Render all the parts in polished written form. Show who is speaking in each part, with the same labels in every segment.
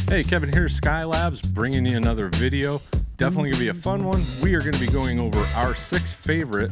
Speaker 1: Hey, Kevin here, Skylabs, bringing you another video. Definitely gonna be a fun one. We are gonna be going over our 6 favorite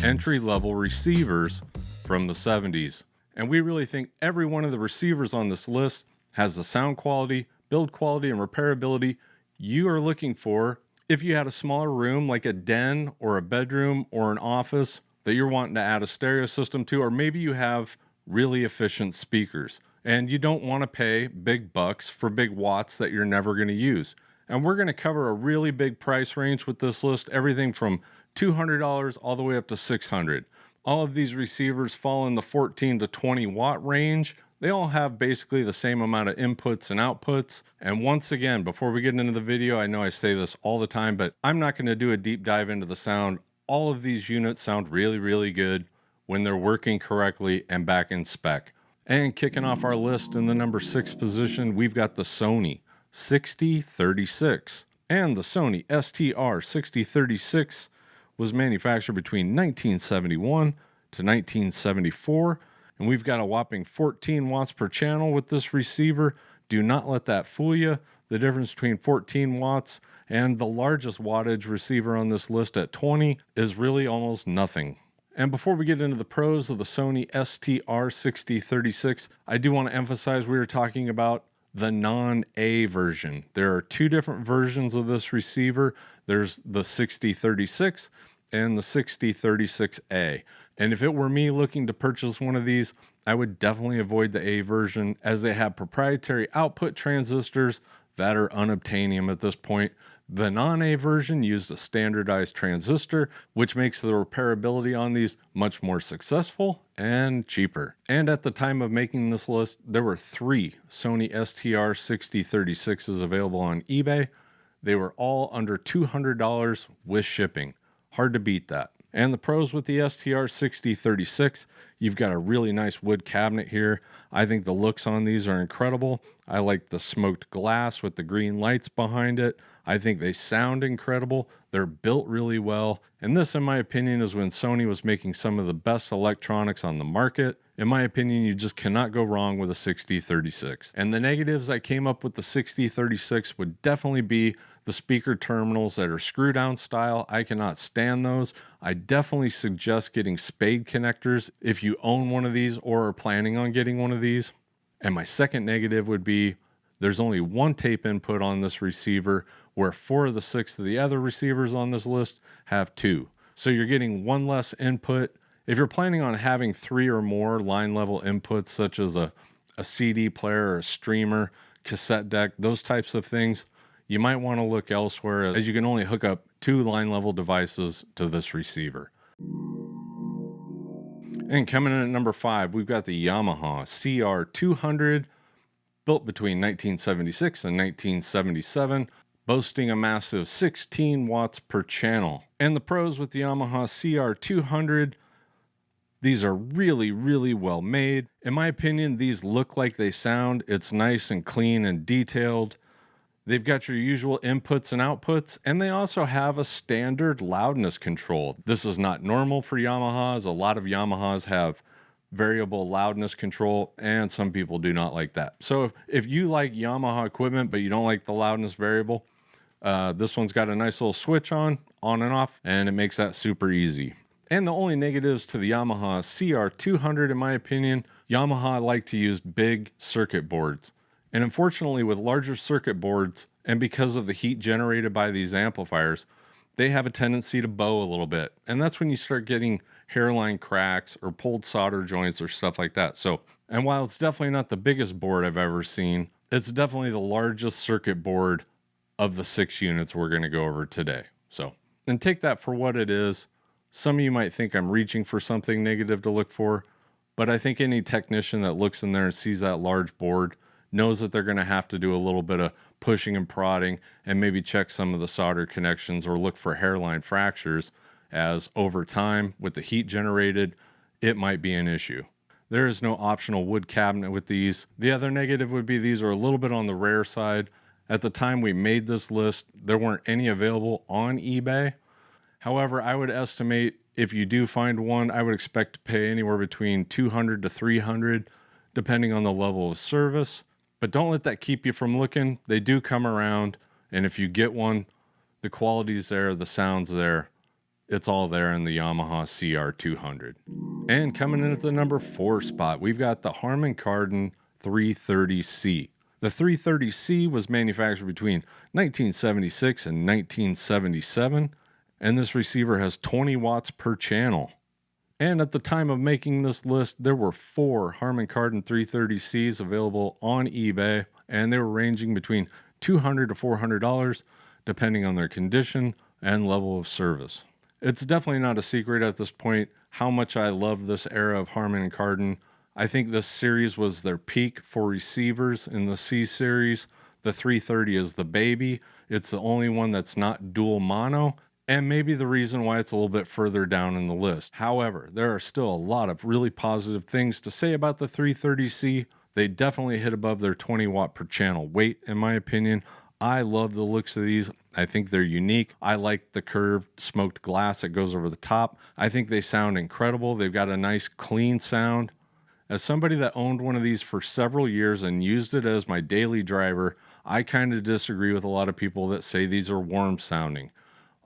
Speaker 1: entry-level receivers from the 70s. And we really think every one of the receivers on this list has the sound quality, build quality, and repairability you are looking for if you had a smaller room like a den or a bedroom or an office that you're wanting to add a stereo system to, or maybe you have really efficient speakers and you don't want to pay big bucks for big watts that you're never going to use. And we're going to cover a really big price range with this list, everything from $200 all the way up to $600. All of these receivers fall in the 14 to 20 watt range. They all have basically the same amount of inputs and outputs. And once again, before we get into the video, I know I say this all the time, but I'm not going to do a deep dive into the sound. All of these units sound really, really good when they're working correctly and back in spec. And kicking off our list in the number 6 position, we've got the Sony 6036. And the Sony STR 6036 was manufactured between 1971 to 1974. And we've got a whopping 14 watts per channel with this receiver. Do not let that fool you. The difference between 14 watts and the largest wattage receiver on this list at 20 is really almost nothing. And before we get into the pros of the Sony STR 6036, I do want to emphasize we are talking about the non-A version. There are 2 different versions of this receiver. There's the 6036 and the 6036A. And if it were me looking to purchase one of these, I would definitely avoid the A version as they have proprietary output transistors that are unobtainium at this point. The non-A version used a standardized transistor, which makes the repairability on these much more successful and cheaper. And at the time of making this list, there were 3 Sony STR 6036s available on eBay. They were all under $200 with shipping. Hard to beat that. And the pros with the STR 6036, you've got a really nice wood cabinet here. I think the looks on these are incredible. I like the smoked glass with the green lights behind it. I think they sound incredible. They're built really well. And this, in my opinion, is when Sony was making some of the best electronics on the market. In my opinion, you just cannot go wrong with a 6036. And the negatives I came up with the 6036 would definitely be the speaker terminals that are screw down style. I cannot stand those. I definitely suggest getting spade connectors if you own one of these or are planning on getting one of these. And my second negative would be there's only 1 tape input on this receiver, where 4 of the 6 of the other receivers on this list have 2. So you're getting 1 less input. If you're planning on having 3 or more line level inputs, such as a CD player or a streamer, cassette deck, those types of things, you might want to look elsewhere, as you can only hook up 2 line level devices to this receiver. And coming in at number 5, we've got the Yamaha CR 200, built between 1976 and 1977, boasting a massive 16 watts per channel. And the pros with the Yamaha CR 200, these are really, really well made. In my opinion, these look like they sound. It's nice and clean and detailed. They've got your usual inputs and outputs, and they also have a standard loudness control. This is not normal for Yamahas. A lot of Yamahas have variable loudness control, and some people do not like that. So if you like Yamaha equipment, but you don't like the loudness variable, this one's got a nice little switch on and off, and it makes that super easy. And the only negatives to the Yamaha CR200, in my opinion, Yamaha like to use big circuit boards. And unfortunately, with larger circuit boards, and because of the heat generated by these amplifiers, they have a tendency to bow a little bit. And that's when you start getting hairline cracks or pulled solder joints or stuff like that. So, and while it's definitely not the biggest board I've ever seen, it's definitely the largest circuit board of the 6 units we're going to go over today. So, and take that for what it is. Some of you might think I'm reaching for something negative to look for, but I think any technician that looks in there and sees that large board knows that they're going to have to do a little bit of pushing and prodding and maybe check some of the solder connections or look for hairline fractures, as over time with the heat generated, it might be an issue. There is no optional wood cabinet with these. The other negative would be these are a little bit on the rare side. At the time we made this list, there weren't any available on eBay. However, I would estimate if you do find one, I would expect to pay anywhere between $200 to $300, depending on the level of service. But don't let that keep you from looking. They do come around, and if you get one, the quality's there, the sound's there. It's all there in the Yamaha CR 200. And coming in at the number 4 spot, we've got the Harman Kardon 330C. The 330C was manufactured between 1976 and 1977, and this receiver has 20 watts per channel. And at the time of making this list, there were 4 Harman Kardon 330Cs available on eBay, and they were ranging between $200 to $400, depending on their condition and level of service. It's definitely not a secret at this point how much I love this era of Harman Kardon. I think this series was their peak for receivers in the C series. The 330 is the baby. It's the only one that's not dual mono, and maybe the reason why it's a little bit further down in the list. However, there are still a lot of really positive things to say about the 330C. They definitely hit above their 20 watt per channel weight, in my opinion. I love the looks of these. I think they're unique. I like the curved smoked glass that goes over the top. I think they sound incredible. They've got a nice clean sound. As somebody that owned one of these for several years and used it as my daily driver, I kind of disagree with a lot of people that say these are warm sounding.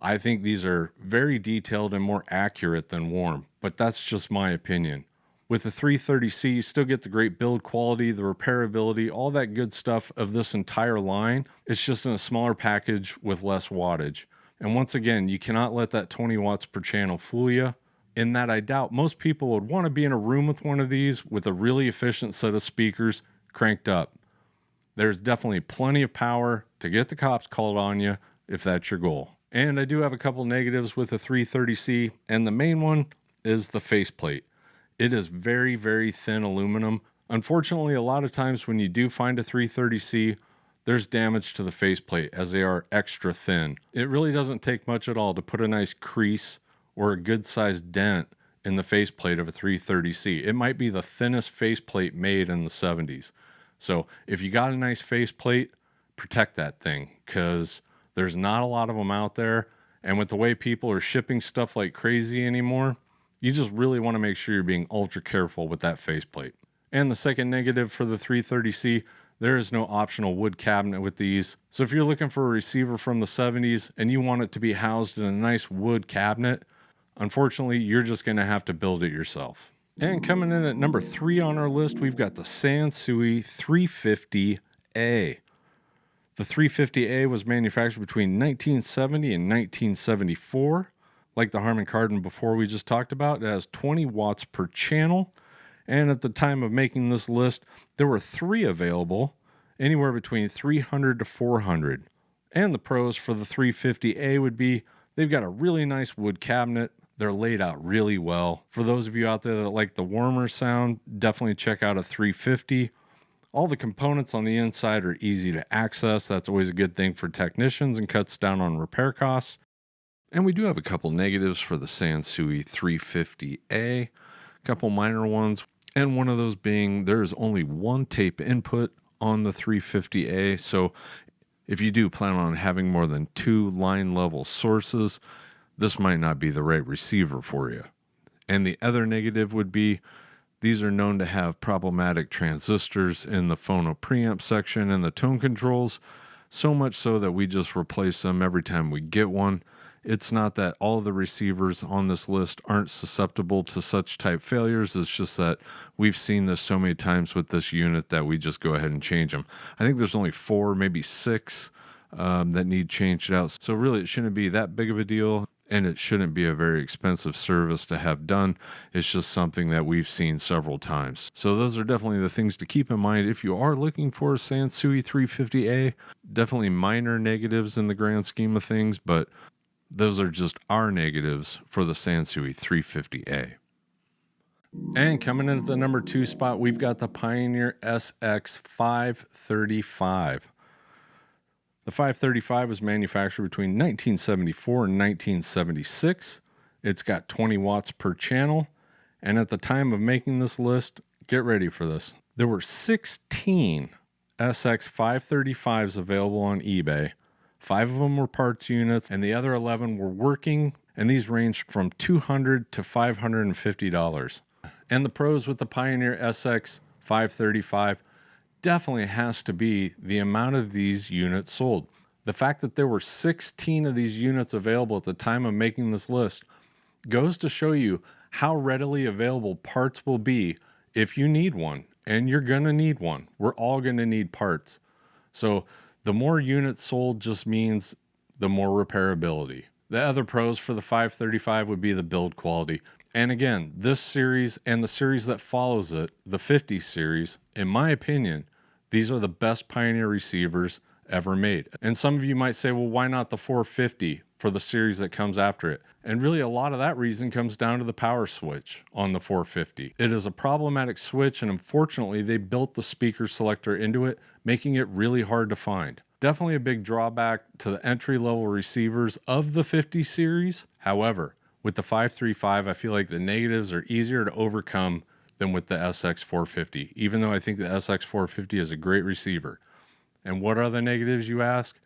Speaker 1: I think these are very detailed and more accurate than warm, but that's just my opinion. With the 330C, you still get the great build quality, the repairability, all that good stuff of this entire line. It's just in a smaller package with less wattage. And once again, you cannot let that 20 watts per channel fool you. In that I doubt most people would want to be in a room with one of these with a really efficient set of speakers cranked up. There's definitely plenty of power to get the cops called on you if that's your goal. And I do have a couple negatives with the 330C, and the main one is the faceplate. It is very, very thin aluminum. Unfortunately, a lot of times when you do find a 330C, there's damage to the faceplate as they are extra thin. It really doesn't take much at all to put a nice crease or a good-sized dent in the faceplate of a 330C. It might be the thinnest faceplate made in the 70s. So if you got a nice faceplate, protect that thing, because there's not a lot of them out there. And with the way people are shipping stuff like crazy anymore, you just really want to make sure you're being ultra careful with that faceplate. And the second negative for the 330C, there is no optional wood cabinet with these. So if you're looking for a receiver from the 70s and you want it to be housed in a nice wood cabinet, unfortunately, you're just going to have to build it yourself. And coming in at number 3 on our list, we've got the Sansui 350A. The 350A was manufactured between 1970 and 1974. Like the Harman Kardon before we just talked about, it has 20 watts per channel. And at the time of making this list, there were 3 available, anywhere between $300 to $400. And the pros for the 350A would be they've got a really nice wood cabinet. They're laid out really well. For those of you out there that like the warmer sound, definitely check out a 350. All the components on the inside are easy to access. That's always a good thing for technicians and cuts down on repair costs. And we do have a couple negatives for the Sansui 350A, a couple minor ones, and one of those being there's only one tape input on the 350A, so if you do plan on having more than 2 line level sources, this might not be the right receiver for you. And the other negative would be these are known to have problematic transistors in the phono preamp section and the tone controls, so much so that we just replace them every time we get one. It's not that all of the receivers on this list aren't susceptible to such type failures. It's just that we've seen this so many times with this unit that we just go ahead and change them. I think there's only 4, maybe 6 that need changed out. So really it shouldn't be that big of a deal, and it shouldn't be a very expensive service to have done. It's just something that we've seen several times. So those are definitely the things to keep in mind if you are looking for a Sansui 350A. Definitely minor negatives in the grand scheme of things, but those are just our negatives for the Sansui 350A. And coming in at the number 2 spot, we've got the Pioneer SX 535. The 535 was manufactured between 1974 and 1976. It's got 20 watts per channel. And at the time of making this list, get ready for this. There were 16 SX 535s available on eBay. 5 of them were parts units, and the other 11 were working, and these ranged from $200 to $550. And the pros with the Pioneer SX 535, definitely has to be the amount of these units sold. The fact that there were 16 of these units available at the time of making this list goes to show you how readily available parts will be if you need one, and you're going to need one. We're all going to need parts. So the more units sold just means the more repairability. The other pros for the 535 would be the build quality. And again, this series and the series that follows it, the 50 series, in my opinion, these are the best Pioneer receivers ever made. And some of you might say, well, why not the 450 for the series that comes after it? And really a lot of that reason comes down to the power switch on the 450. It is a problematic switch, and unfortunately they built the speaker selector into it, making it really hard to find. Definitely a big drawback to the entry-level receivers of the 50 series. However, with the 535, I feel like the negatives are easier to overcome than with the SX450, even though I think the SX450 is a great receiver. And what are the negatives, you ask?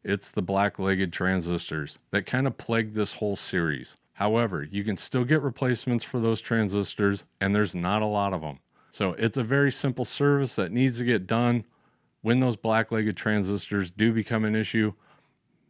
Speaker 1: It's the black-legged transistors that kind of plague this whole series. However, you can still get replacements for those transistors, and there's not a lot of them. So it's a very simple service that needs to get done. When those black-legged transistors do become an issue,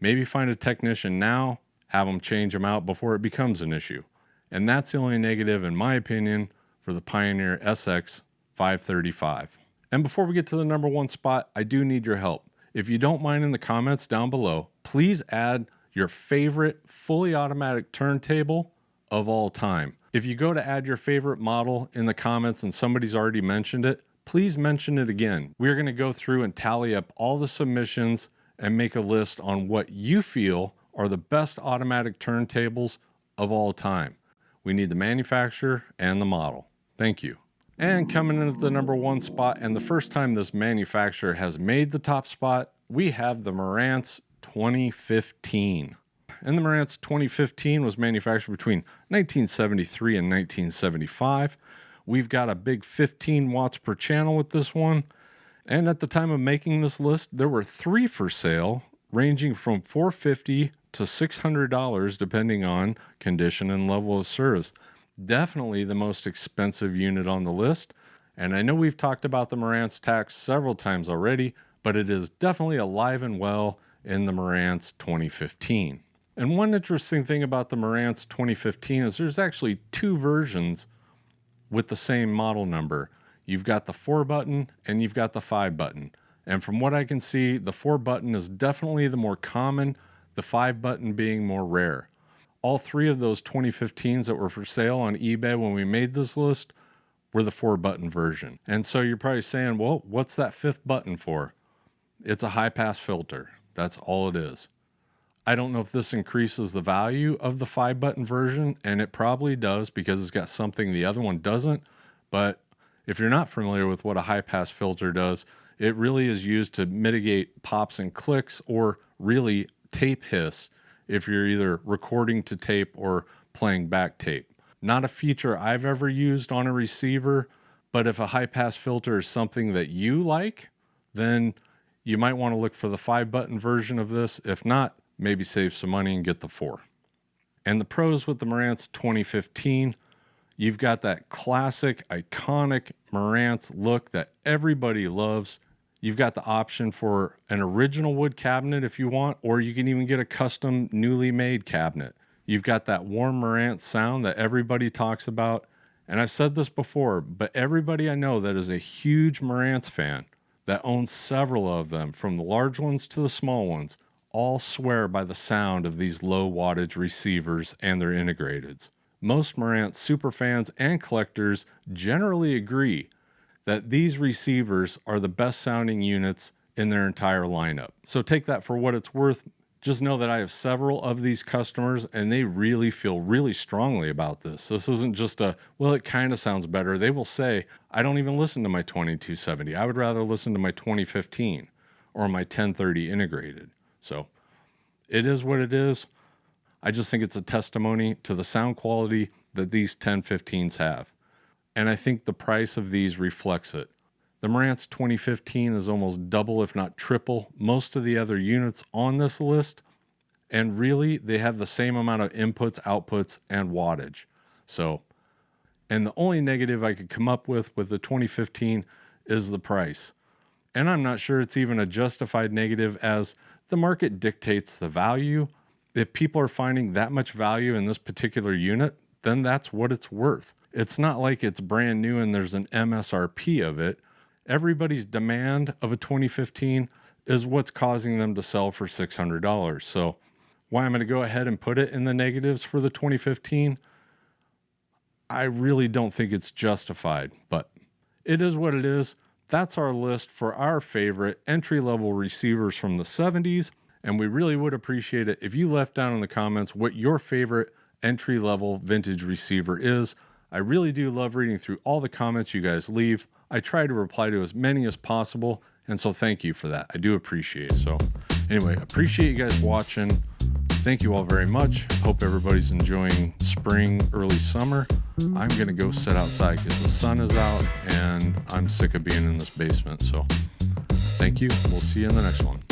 Speaker 1: maybe find a technician now, have them change them out before it becomes an issue. And that's the only negative, in my opinion, for the Pioneer SX 535. And before we get to the number one spot, I do need your help. If you don't mind, in the comments down below, please add your favorite fully automatic turntable of all time. If you go to add your favorite model in the comments and somebody's already mentioned it, please mention it again. We're going to go through and tally up all the submissions and make a list on what you feel are the best automatic turntables of all time. We need the manufacturer and the model. Thank you. And coming in at the number one spot, and the first time this manufacturer has made the top spot, we have the Marantz 2015. And the Marantz 2015 was manufactured between 1973 and 1975. We've got a big 15 watts per channel with this one. And at the time of making this list, there were 3 for sale, ranging from $450 to $600, depending on condition and level of service. Definitely the most expensive unit on the list. And I know we've talked about the Marantz tax several times already, but it is definitely alive and well in the Marantz 2015. And one interesting thing about the Marantz 2015 is there's actually 2 versions with the same model number. You've got the 4 button and you've got the 5 button. And from what I can see, the 4 button is definitely the more common, the 5 button being more rare. All 3 of those 2015s that were for sale on eBay when we made this list were the 4 button version. And so you're probably saying, well, what's that 5th button for? It's a high pass filter. That's all it is. I don't know if this increases the value of the 5 button version, and it probably does because it's got something the other one doesn't. But if you're not familiar with what a high pass filter does, it really is used to mitigate pops and clicks, or really tape hiss if you're either recording to tape or playing back tape. Not a feature I've ever used on a receiver, but if a high pass filter is something that you like, then you might want to look for the 5 button version of this. If not, maybe save some money and get the 4. And the pros with the Marantz 2015, you've got that classic, iconic Marantz look that everybody loves. You've got the option for an original wood cabinet if you want, or you can even get a custom newly made cabinet. You've got that warm Marantz sound that everybody talks about. And I've said this before, but everybody I know that is a huge Marantz fan, that owns several of them, from the large ones to the small ones, all swear by the sound of these low wattage receivers and their integrateds. Most Marantz superfans and collectors generally agree that these receivers are the best sounding units in their entire lineup. So take that for what it's worth. Just know that I have several of these customers and they really feel really strongly about this. This isn't just a, well, it kind of sounds better. They will say, I don't even listen to my 2270. I would rather listen to my 2015 or my 1030 integrated. So it is what it is. I just think it's a testimony to the sound quality that these 1015s have. And I think the price of these reflects it. The Marantz 2015 is almost double, if not triple, most of the other units on this list. And really, they have the same amount of inputs, outputs, and wattage. So, and the only negative I could come up with the 2015 is the price. And I'm not sure it's even a justified negative, as the market dictates the value. If people are finding that much value in this particular unit, then that's what it's worth. It's not like it's brand new and there's an MSRP of it. Everybody's demand of a 2015 is what's causing them to sell for $600. So why I'm going to go ahead and put it in the negatives for the 2015, I really don't think it's justified, but it is what it is. That's our list for our favorite entry-level receivers from the 70s, and we really would appreciate it if you left down in the comments what your favorite entry-level vintage receiver is. I really do love reading through all the comments you guys leave. I try to reply to as many as possible, and so thank you for that. I do appreciate it. So anyway, appreciate you guys watching. Thank you all very much. Hope everybody's enjoying spring, early summer. I'm going to go sit outside because the sun is out and I'm sick of being in this basement. So thank you. We'll see you in the next one.